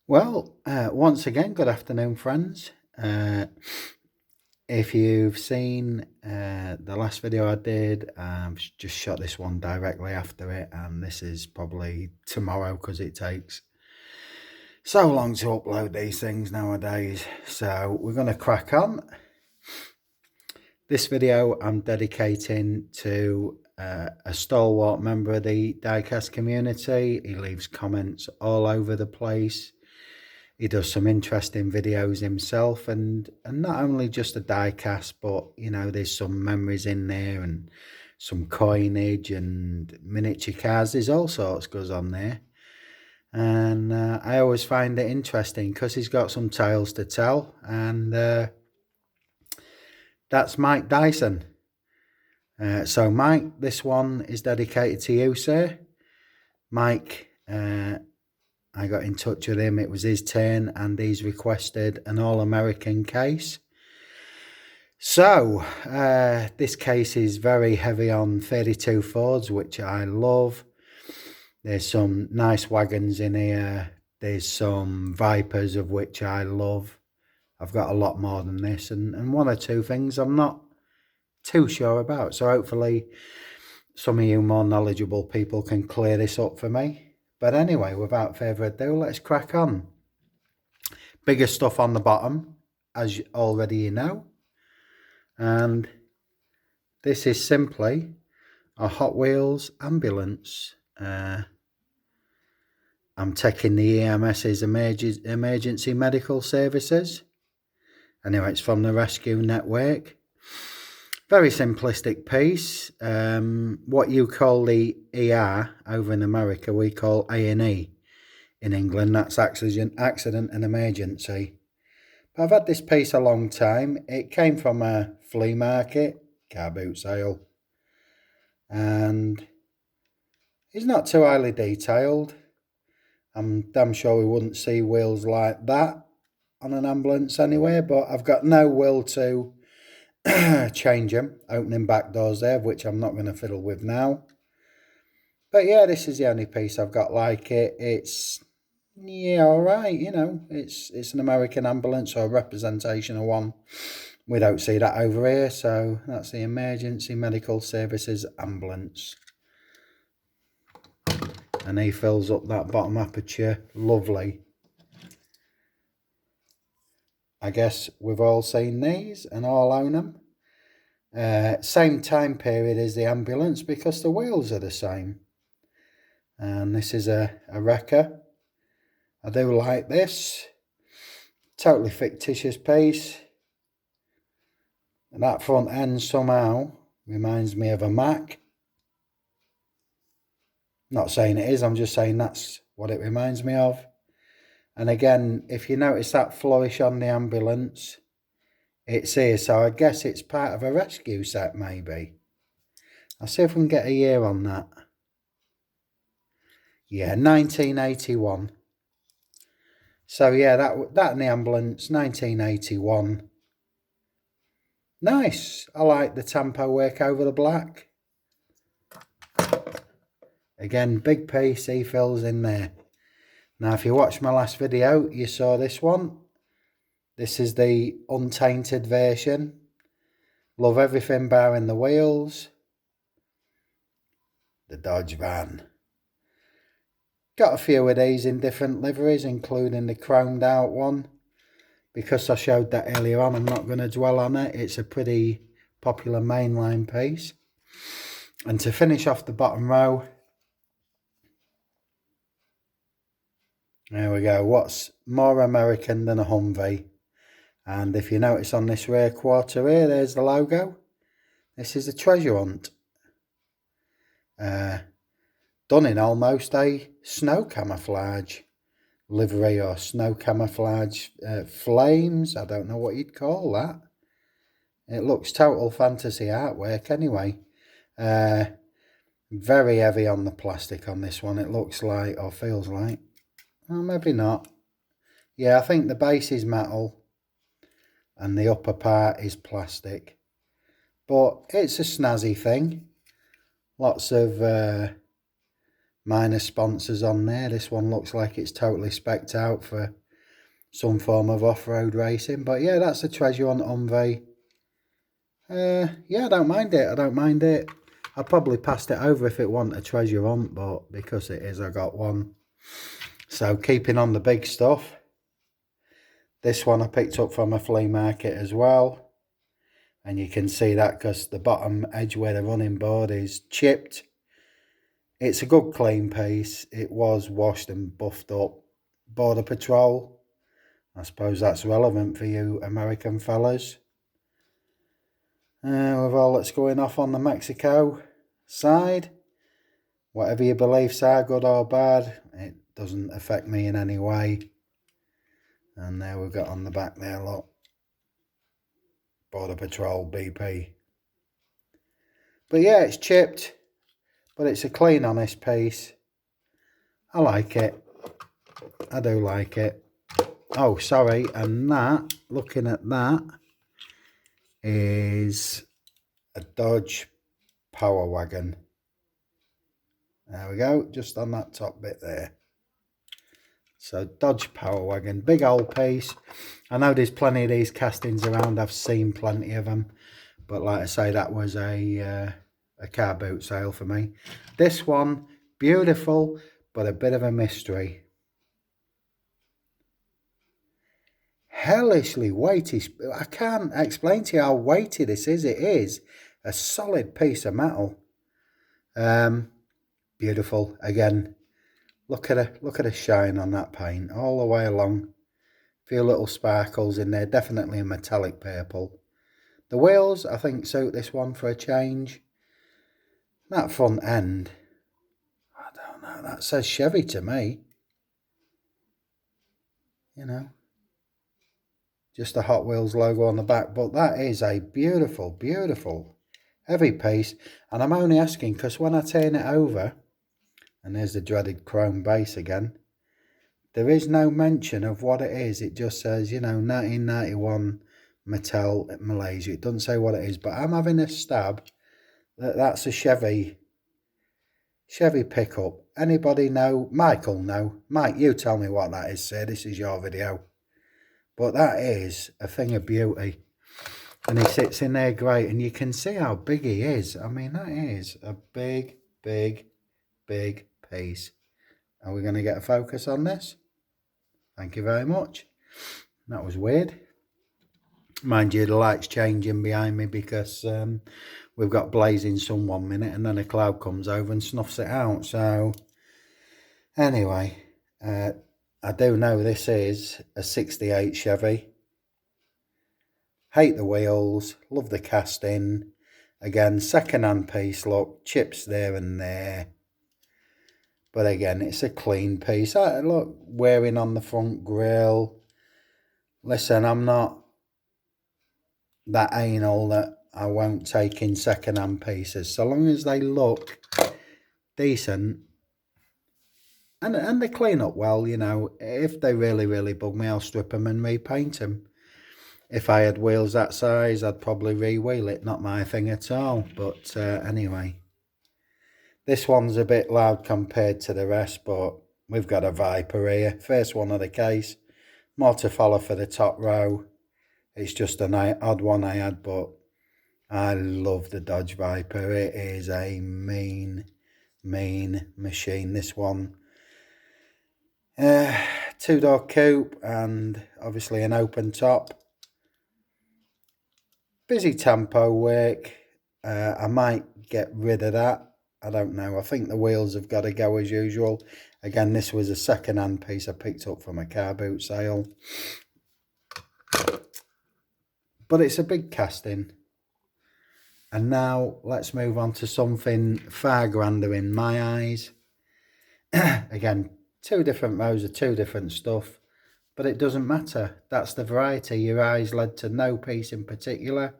Well, once again, good afternoon, friends. If you've seen the last video I did, just shot this one directly after it, and this is probably tomorrow because it takes so long to upload these things nowadays. So we're going to crack on. This video I'm dedicating to a stalwart member of the diecast community. He leaves comments all over the place. He does some interesting videos himself, and not only just a diecast, but you know, there's some memories in there and some coinage and miniature cars. There's all sorts goes on there, and I always find it interesting because he's got some tales to tell, and that's Mike Dyson. So Mike, this one is dedicated to you, sir. Mike, I got in touch with him, it was his turn, and he's requested an All-American case. So, this case is very heavy on 32 Fords, which I love. There's some nice wagons in here. There's some Vipers, of which I love. I've got a lot more than this, and one or two things I'm not too sure about. So hopefully some of you more knowledgeable people can clear this up for me. But anyway, without further ado, let's crack on. Bigger stuff on the bottom, as already you know. And this is simply a Hot Wheels ambulance. I'm taking the EMS's emergency medical services. Anyway, it's from the Rescue Network. Very simplistic piece. What you call the ER over in America, we call A&E in England. That's accident and emergency. But I've had this piece a long time. It came from a flea market, car boot sale. And it's not too highly detailed. I'm damn sure we wouldn't see wheels like that on an ambulance anywhere, but I've got no will to change them, opening back doors there, which I'm not going to fiddle with now. But yeah, this is the only piece I've got like it. It's, yeah, all right, you know, it's an American ambulance, or a representation of one. We don't see that over here, so that's the Emergency Medical Services ambulance. And he fills up that bottom aperture, lovely. I guess we've all seen these and all own them. Same time period as the ambulance because the wheels are the same. And this is a wrecker. I do like this. Totally fictitious piece. And that front end somehow reminds me of a Mac. Not saying it is, I'm just saying that's what it reminds me of. And again, if you notice that flourish on the ambulance, it's here. So I guess it's part of a rescue set, maybe. I'll see if we can get a year on that. Yeah, 1981. So yeah, that and the ambulance, 1981. Nice. I like the tampo work over the black. Again, big piece, he fills in there. Now, if you watched my last video, you saw this one. This is the untainted version. Love everything barring the wheels. The Dodge van. Got a few of these in different liveries, including the chromed out one. Because I showed that earlier on, I'm not going to dwell on it. It's a pretty popular mainline piece. And to finish off the bottom row, there we go. What's more American than a Humvee? And if you notice on this rear quarter here, there's the logo. This is a treasure hunt. Done in almost a snow camouflage livery, or snow camouflage flames. I don't know what you'd call that. It looks total fantasy artwork anyway. Very heavy on the plastic on this one. It looks like, or feels like. Well, maybe not. Yeah, I think the base is metal and the upper part is plastic. But it's a snazzy thing. Lots of minor sponsors on there. This one looks like it's totally specced out for some form of off-road racing. But yeah, that's a treasure hunt Humvee. Yeah, I don't mind it. I don't mind it. I'd probably passed it over if it wasn't a treasure hunt, but because it is, I got one. So keeping on the big stuff. This one I picked up from a flea market as well. And you can see that because the bottom edge where the running board is chipped. It's a good clean piece. It was washed and buffed up. Border Patrol. I suppose that's relevant for you American fellas. With all that's going off on the Mexico side. Whatever your beliefs are, good or bad, it doesn't affect me in any way. And there we've got on the back there, look. Border Patrol BP. But yeah, it's chipped. But it's a clean, honest piece. I like it. I do like it. Oh, sorry. And that, looking at that, is a Dodge Power Wagon. There we go. Just on that top bit there. So Dodge Power Wagon. Big old piece. I know there's plenty of these castings around. I've seen plenty of them. But like I say, that was a car boot sale for me. This one, beautiful, but a bit of a mystery. Hellishly weighty. I can't explain to you how weighty this is. It is a solid piece of metal. Beautiful. Again, look at a shine on that paint all the way along. A few little sparkles in there. Definitely a metallic purple. The wheels, I think, suit this one for a change. That front end, I don't know. That says Chevy to me. You know. Just a Hot Wheels logo on the back. But that is a beautiful, beautiful heavy piece. And I'm only asking because when I turn it over, and there's the dreaded chrome base again, there is no mention of what it is. It just says, you know, 1991 Mattel Malaysia. It doesn't say what it is. But I'm having a stab that that's a Chevy pickup. Anybody know? Michael, know. Mike, you tell me what that is, sir. This is your video. But that is a thing of beauty. And he sits in there great. And you can see how big he is. I mean, that is a big, big, big piece. Are we going to get a focus on this? Thank you very much. That was weird. Mind you, the light's changing behind me because we've got blazing sun 1 minute and then a cloud comes over and snuffs it out. So, anyway, I do know this is a 68 Chevy. Hate the wheels, love the casting. Again, second-hand piece, look, chips there and there. But again, it's a clean piece. Look, wearing on the front grille. Listen, I'm not that anal that I won't take in second-hand pieces. So long as they look decent. And they clean up well, you know. If they really, really bug me, I'll strip them and repaint them. If I had wheels that size, I'd probably re-wheel it. Not my thing at all. But anyway. This one's a bit loud compared to the rest, but we've got a Viper here. First one of the case. More to follow for the top row. It's just an odd one I had, but I love the Dodge Viper. It is a mean, mean machine. This one. Two-door coupe and obviously an open top. Busy tempo work. I might get rid of that. I don't know. I think the wheels have got to go as usual. Again, this was a second-hand piece I picked up from a car boot sale. But it's a big casting. And now let's move on to something far grander in my eyes. Again, two different rows of two different stuff. But it doesn't matter. That's the variety. Your eyes led to no piece in particular,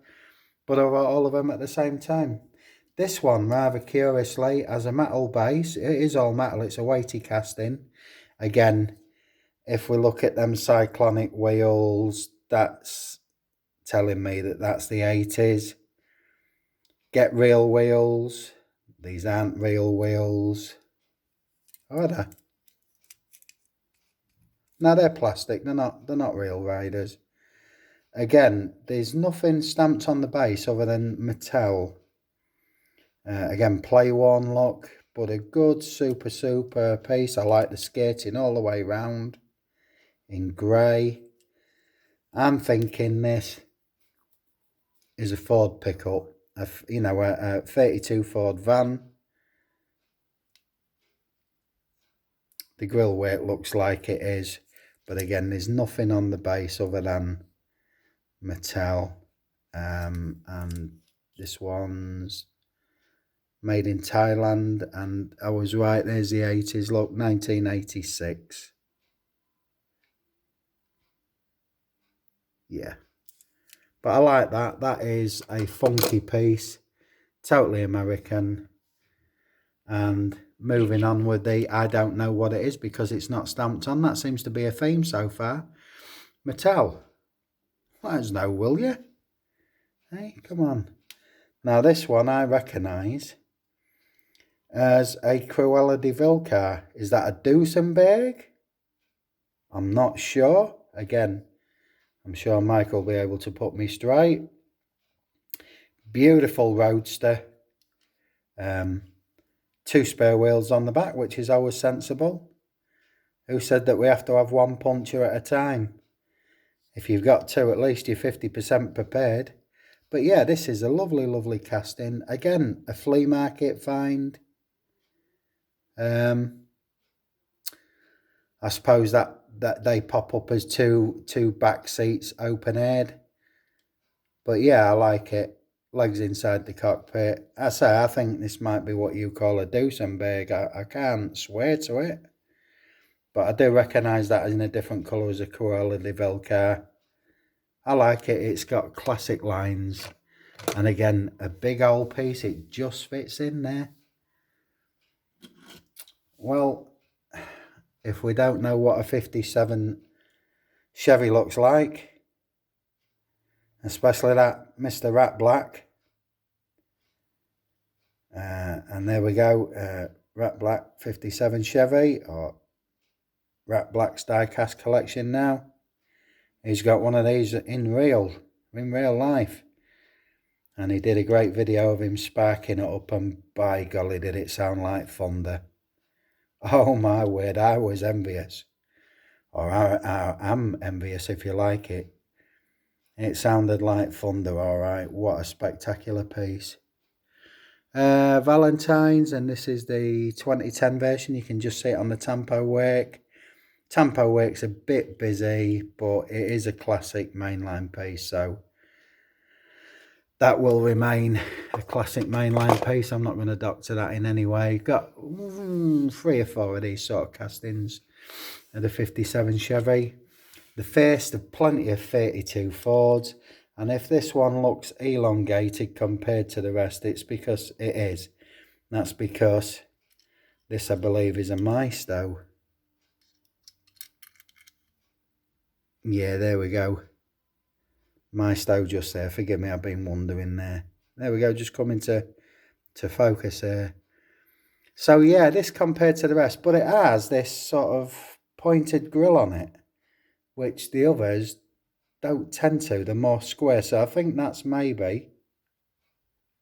but all of them at the same time. This one, rather curiously, has a metal base. It is all metal. It's a weighty casting. Again, if we look at them cyclonic wheels, that's telling me that that's the 80s. Get real wheels. These aren't real wheels. Are they? Now they're plastic, they're not real riders. Again, there's nothing stamped on the base other than Mattel. Again, play worn look, but a good super piece. I like the skating all the way round in grey. I'm thinking this is a Ford pickup, a 32 Ford van. The grill weight looks like it is, but again, there's nothing on the base other than Mattel. And this one's made in Thailand, and I was right, there's the 80s, look, 1986. Yeah, but I like that. That is a funky piece, totally American. And moving on with the I don't know what it is because it's not stamped on. That seems to be a theme so far. Mattel, let us know, will you? Hey, come on. Now this one I recognise as a Cruella de Vil car. Is that a Duesenberg? I'm not sure. Again, I'm sure Mike will be able to put me straight. Beautiful roadster. 2 spare wheels on the back, which is always sensible. Who said that we have to have one puncture at a time? If you've got 2, at least you're 50% prepared. But yeah, this is a lovely, lovely casting. Again, a flea market find. I suppose that they pop up as two back seats, open aired. But yeah, I like it. Legs inside the cockpit. I think this might be what you call a Duesenberg. I can't swear to it. But I do recognise that as in a different colour as a Corolla de Vil car. I like it. It's got classic lines. And again, a big old piece. It just fits in there. Well, if we don't know what a 57 Chevy looks like, especially that Mr. Rat Black. And there we go. Rat Black 57 Chevy, or Rat Black's diecast collection now. He's got one of these in real life. And he did a great video of him sparking it up, and by golly did it sound like thunder. Oh my word, I was envious. Or I am envious if you like it. It sounded like thunder, alright. What a spectacular piece. Valentine's, and this is the 2010 version. You can just see it on the Tampo wake. Tampo wake's a bit busy, but it is a classic mainline piece, so that will remain a classic mainline piece. I'm not going to doctor that in any way. Got 3 or 4 of these sort of castings of the 57 Chevy. The first of plenty of 32 Fords. And if this one looks elongated compared to the rest, it's because it is. That's because this, I believe, is a Maisto. Yeah, there we go. Maisto just there. Forgive me, I've been wondering there. There we go, just coming to focus here. So yeah, this compared to the rest, but it has this sort of pointed grille on it, which the others don't tend to. They're more square. So I think that's maybe...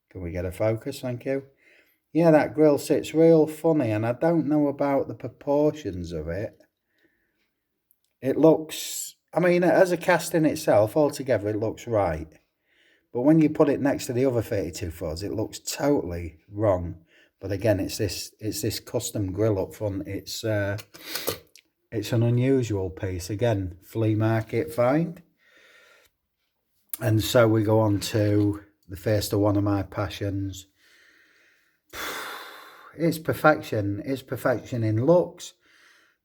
Can we get a focus? Thank you. Yeah, that grille sits real funny, and I don't know about the proportions of it. It looks... I mean, as a casting itself, altogether, it looks right. But when you put it next to the other 32 Fords, it looks totally wrong. But again, it's this custom grille up front. It's an unusual piece. Again, flea market find. And so we go on to the first of one of my passions. It's perfection. It's perfection in looks.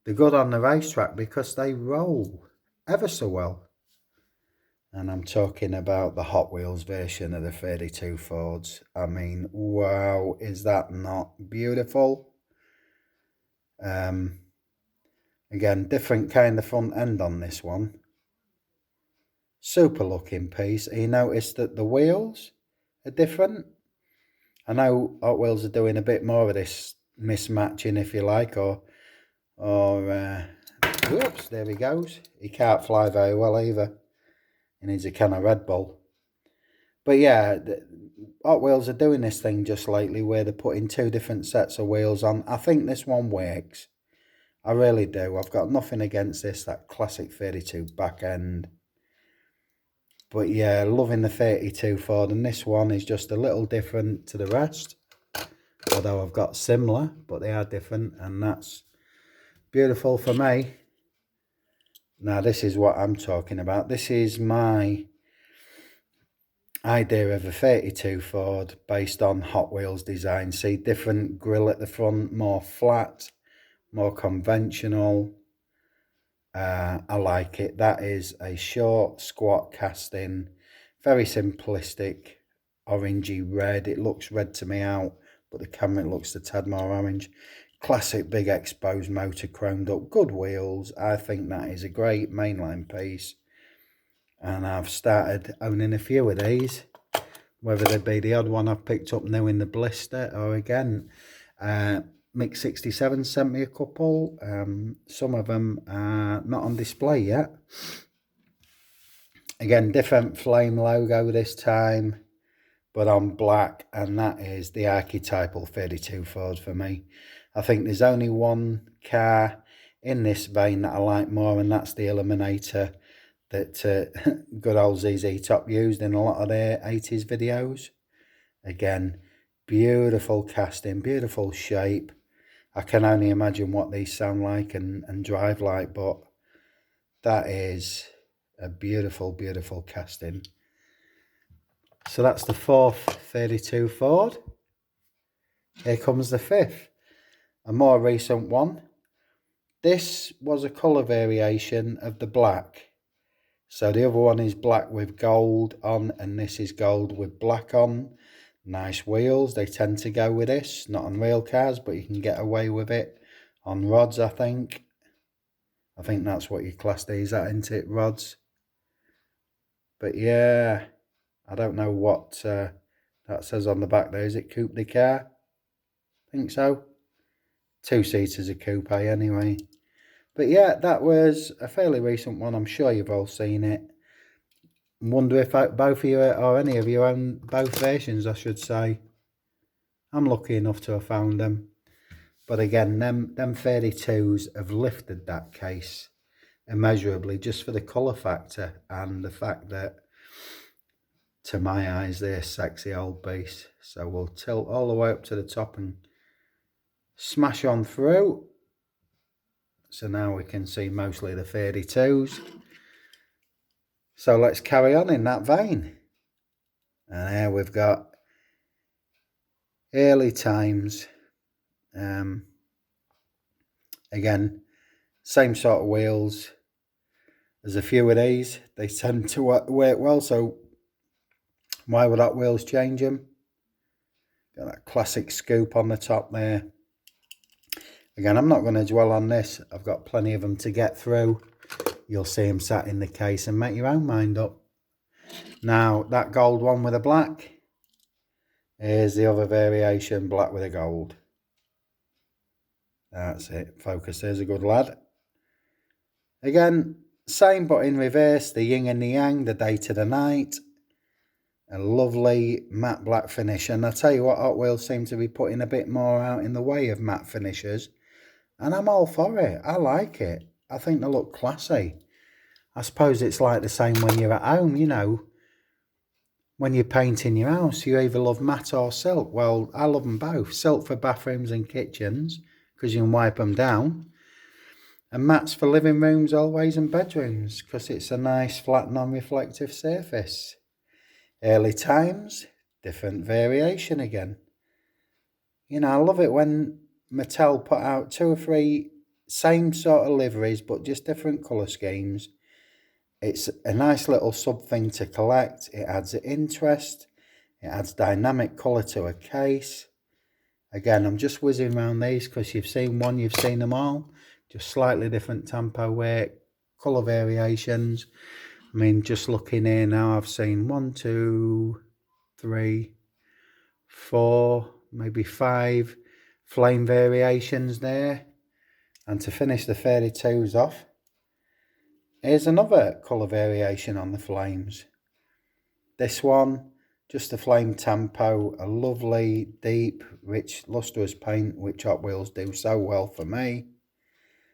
They're good on the racetrack because they roll ever so well. And I'm talking about the Hot Wheels version of the 32 Fords. I mean, wow, is that not beautiful? Again, different kind of front end on this one. Super looking piece. You notice that the wheels are different. I know Hot Wheels are doing a bit more of this mismatching, if you like, or Whoops, there he goes. He can't fly very well either. He needs a can of Red Bull. But yeah, Hot Wheels are doing this thing just lately where they're putting two different sets of wheels on. I think this one works. I really do. I've got nothing against this, that classic 32 back end. But yeah, loving the 32 Ford, and this one is just a little different to the rest. Although I've got similar, but they are different, and that's beautiful for me. Now this is what I'm talking about. This is my idea of a 32 Ford based on Hot Wheels design. See, different grille at the front, more flat, more conventional. I like it. That is a short, squat casting, very simplistic, orangey red. It looks red to me out, but the camera looks a tad more orange. Classic big exposed motor, chromed up, good wheels. I think that is a great mainline piece. And I've started owning a few of these, whether they be the odd one I've picked up new in the blister, or again, Mix 67 sent me a couple. Some of them are not on display yet. Again, different flame logo this time, but on black, and that is the archetypal 32 Ford for me. I think there's only one car in this vein that I like more, and that's the Eliminator that good old ZZ Top used in a lot of their 80s videos. Again, beautiful casting, beautiful shape. I can only imagine what these sound like and drive like, but that is a beautiful, beautiful casting. So that's the fourth 32 Ford. Here comes the fifth, a more recent one. This was a colour variation of the black. So the other one is black with gold on, and this is gold with black on. Nice wheels. They tend to go with this, not on real cars, but you can get away with it on rods, I think. I think that's what you class these at, isn't it? Rods. But yeah, I don't know what that says on the back there. Is it coupe de car? I think so. 2 seaters a coupe anyway. But yeah, that was a fairly recent one. I'm sure you've all seen it. Wonder if both of you, or any of you, own both versions, I should say. I'm lucky enough to have found them. But again, them 32s have lifted that case immeasurably just for the colour factor and the fact that, to my eyes, they're sexy old beasts. So we'll tilt all the way up to the top and smash on through. So now we can see mostly the 32s. So let's carry on in that vein. And here we've got early times. Again, same sort of wheels. There's a few of these. They tend to work well, so why would Hot Wheels change them? Got that classic scoop on the top there. Again, I'm not going to dwell on this. I've got plenty of them to get through. You'll see them sat in the case and make your own mind up. Now, that gold one with a black. Here's the other variation, black with a gold. That's it. Focus, there's a good lad. Again, same but in reverse. The yin and the yang, the day to the night. A lovely matte black finish. And I tell you what, Hot Wheels seem to be putting a bit more out in the way of matte finishes. And I'm all for it. I like it. I think they look classy. I suppose it's like the same when you're at home, you know. When you're painting your house, you either love matte or silk. Well, I love them both. Silk for bathrooms and kitchens, because you can wipe them down. And matte's for living rooms always, and bedrooms, because it's a nice flat non-reflective surface. Early times, different variation again. You know, I love it when Mattel put out 2 or 3 same sort of liveries, but just different colour schemes. It's a nice little sub thing to collect. It adds interest. It adds dynamic colour to a case. Again, I'm just whizzing around these because you've seen one, you've seen them all. Just slightly different tempo work, colour variations. I mean, just looking here now, I've seen 1, 2, 3, 4, maybe 5 flame variations there. And to finish the 32s off, Here's another colour variation on the flames. This one, just a flame tempo, a lovely, deep, rich, lustrous paint, which Hot Wheels do so well for me.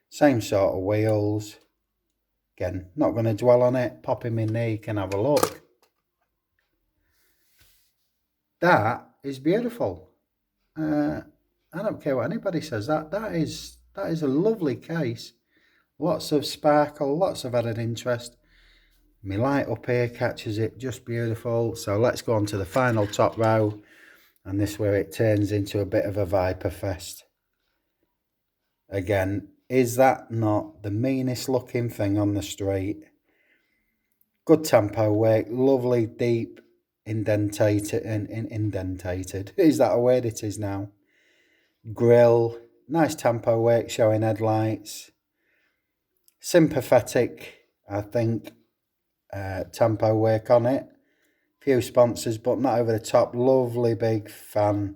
Same sort of wheels. Again, not going to dwell on it. Pop him in there, you can have a look. That is beautiful. I don't care what anybody says. That is a lovely case. Lots of sparkle, lots of added interest. My light up here catches it just beautiful. So let's go on to the final top row, and this is where it turns into a bit of a Viper fest. Again, is that not the meanest looking thing on the street? Good tempo work, lovely deep indentated. Is that a word? It is now. Grill, nice tempo work showing headlights. Sympathetic, I think, tempo work on it. Few sponsors, but not over the top. Lovely big fan,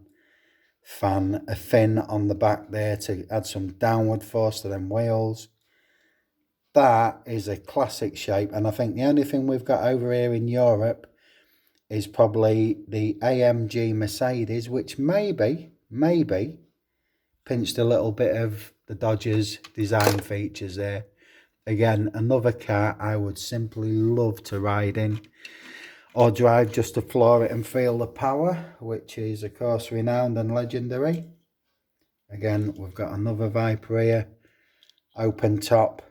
a fin on the back there to add some downward force to them wheels. That is a classic shape, and I think the only thing we've got over here in Europe is probably the AMG Mercedes, which maybe pinched a little bit of the Dodge's design features there. Again, another car I would simply love to ride in or drive just to floor it and feel the power, which is of course renowned and legendary. Again, we've got another Viper here, open top.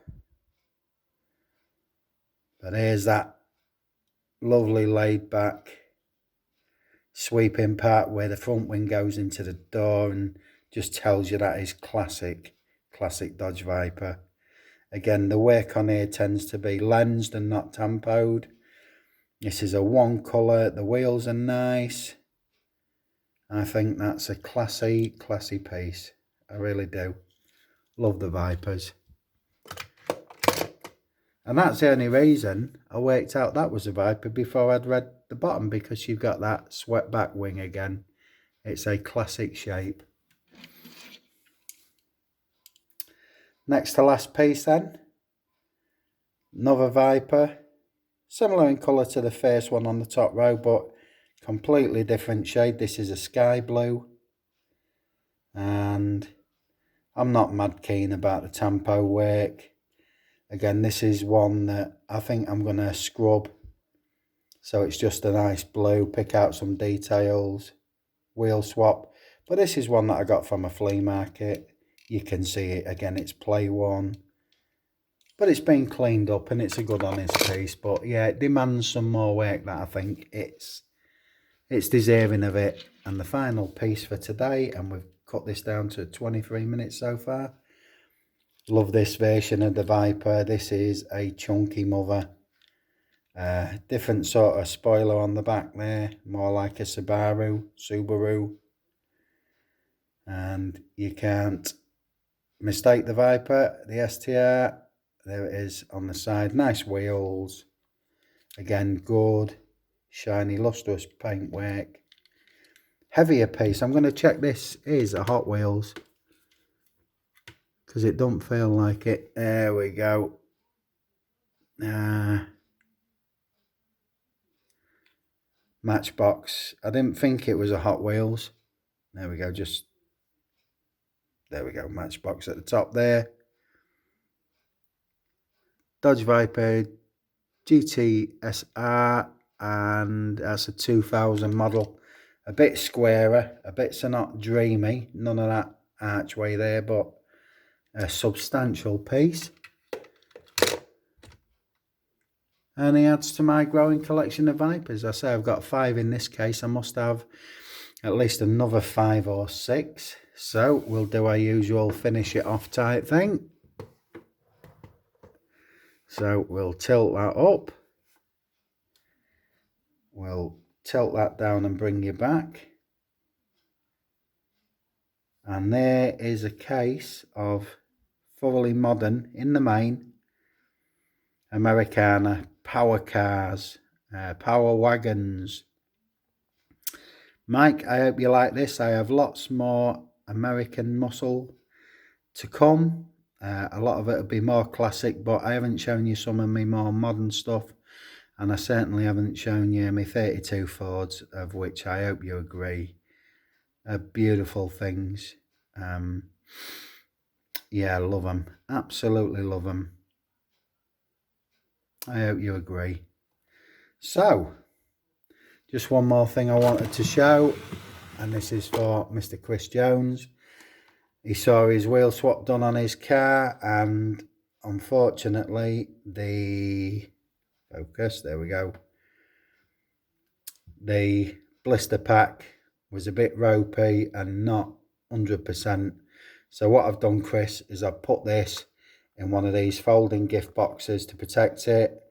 But here's that lovely laid back sweeping part where the front wing goes into the door and just tells you that is classic Dodge Viper. Again, the work on here tends to be lensed and not tempoed. This is a one colour, the wheels are nice. I think that's a classy piece. I really do. Love the Vipers. And that's the only reason I worked out that was a Viper before I'd read the bottom, because you've got that swept back wing again. It's a classic shape. Next to last piece then. Another Viper. Similar in colour to the first one on the top row, but completely different shade. This is a sky blue. And I'm not mad keen about the tempo work. Again, this is one that I think I'm going to scrub. So it's just a nice blue, pick out some details, wheel swap. But this is one that I got from a flea market. You can see it again, it's play one. But it's been cleaned up and it's a good honest piece. But yeah, it demands some more work that I think it's deserving of it. And the final piece for today, and we've cut this down to 23 minutes so far. Love this version of the Viper. This is a chunky mother. Different sort of spoiler on the back there. More like a Subaru. And you can't mistake the Viper. The STR. There it is on the side. Nice wheels. Again, good, shiny, lustrous paintwork. Heavier piece. I'm going to check this is a Hot Wheels, because it don't feel like it. There we go. Matchbox. I didn't think it was a Hot Wheels. There we go. There we go. Matchbox at the top there. Dodge Viper GTSR, and that's a 2000 model. A bit squarer, a bit so not dreamy. None of that archway there, but a substantial piece. And he adds to my growing collection of Vipers. I say I've got 5 in this case. I must have at least another 5 or 6. So we'll do our usual finish it off type thing. So we'll tilt that up. We'll tilt that down and bring you back. And there is a case of thoroughly modern, in the main, Americana power cars, power wagons. Mike, I hope you like this. I have lots more American muscle to come. A lot of it will be more classic, but I haven't shown you some of my more modern stuff, and I certainly haven't shown you my 32 Fords, of which I hope you agree are beautiful things. Yeah, love them, absolutely love them. I hope you agree. So, just one more thing I wanted to show, and this is for Mr. Chris Jones. He saw his wheel swap done on his car, and unfortunately the focus, there we go, the blister pack was a bit ropey and not 100%. So what I've done, Chris, is I've put this in one of these folding gift boxes to protect it.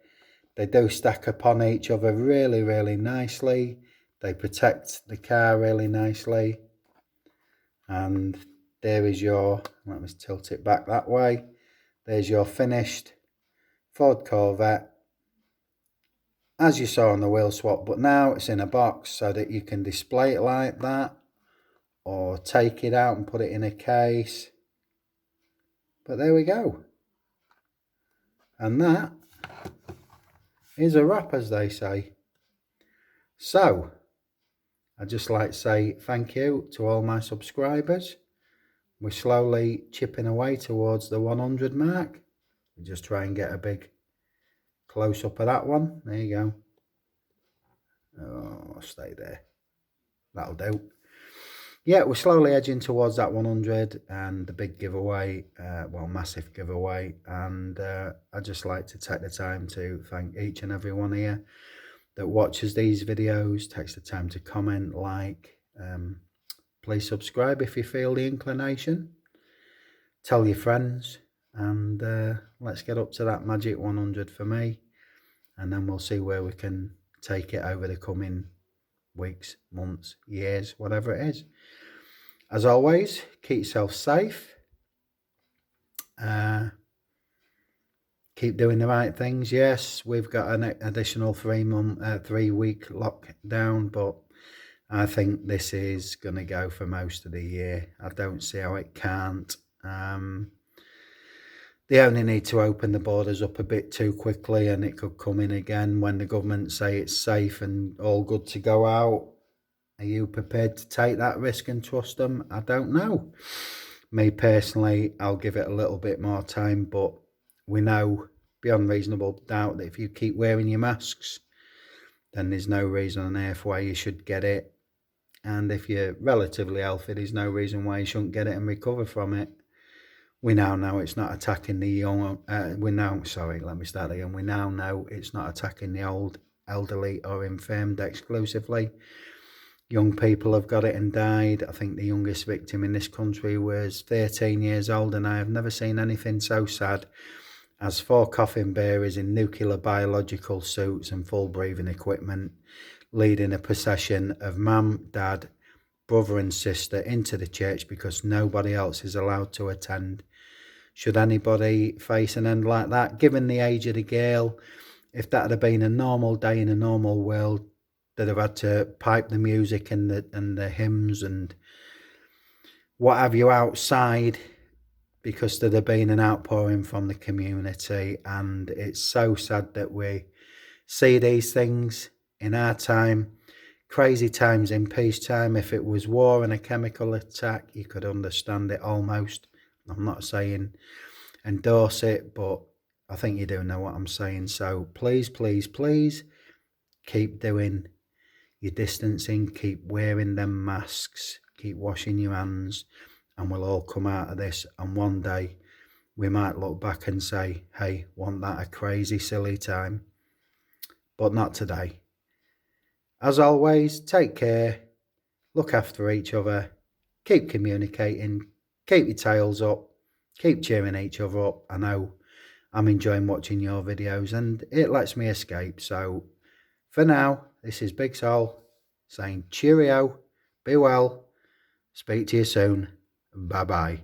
They do stack upon each other really, really nicely. They protect the car really nicely. And there is your, let me tilt it back that way. There's your finished Ford Corvette, as you saw on the wheel swap, but now it's in a box so that you can display it like that, or take it out and put it in a case. But there we go. And that is a wrap, as they say. So, I'd just like to say thank you to all my subscribers. We're slowly chipping away towards the 100 mark. We just try and get a big close up of that one. There you go. Oh, I'll stay there. That'll do. Yeah, we're slowly edging towards that 100 and the big giveaway, well, massive giveaway. And I'd just like to take the time to thank each and every one here that watches these videos, takes the time to comment, like. Please subscribe if you feel the inclination. Tell your friends, and let's get up to that magic 100 for me, and then we'll see where we can take it over the coming weeks, months, years, whatever it is. As always, keep yourself safe. Keep doing the right things. Yes, we've got an additional 3-week lockdown, but I think this is going to go for most of the year. I don't see how it can't. They only need to open the borders up a bit too quickly, and it could come in again when the government say it's safe and all good to go out. Are you prepared to take that risk and trust them? I don't know. Me personally, I'll give it a little bit more time, but we know beyond reasonable doubt that if you keep wearing your masks, then there's no reason on earth why you should get it. And if you're relatively healthy, there's no reason why you shouldn't get it and recover from it. We now know it's not attacking the young, we now know it's not attacking the old, elderly or infirmed exclusively. Young people have got it and died. I think the youngest victim in this country was 13 years old, and I have never seen anything so sad as 4 coffin bearers in nuclear biological suits and full breathing equipment leading a procession of mum, dad, brother and sister into the church because nobody else is allowed to attend. Should anybody face an end like that, given the age of the girl, if that had been a normal day in a normal world, they'd have had to pipe the music and the hymns and what have you outside, because there'd have been an outpouring from the community. And it's so sad that we see these things in our time. Crazy times in peacetime. If it was war and a chemical attack, you could understand it almost. I'm not saying endorse it, but I think you do know what I'm saying. So please, please, please keep doing your distancing, keep wearing them masks, keep washing your hands, and we'll all come out of this. And one day we might look back and say, hey, wasn't that a crazy, silly time? But not today. As always, take care, look after each other, keep communicating, keep your tails up, keep cheering each other up. I know I'm enjoying watching your videos and it lets me escape. So for now, this is Big Sol saying cheerio, be well, speak to you soon, bye bye.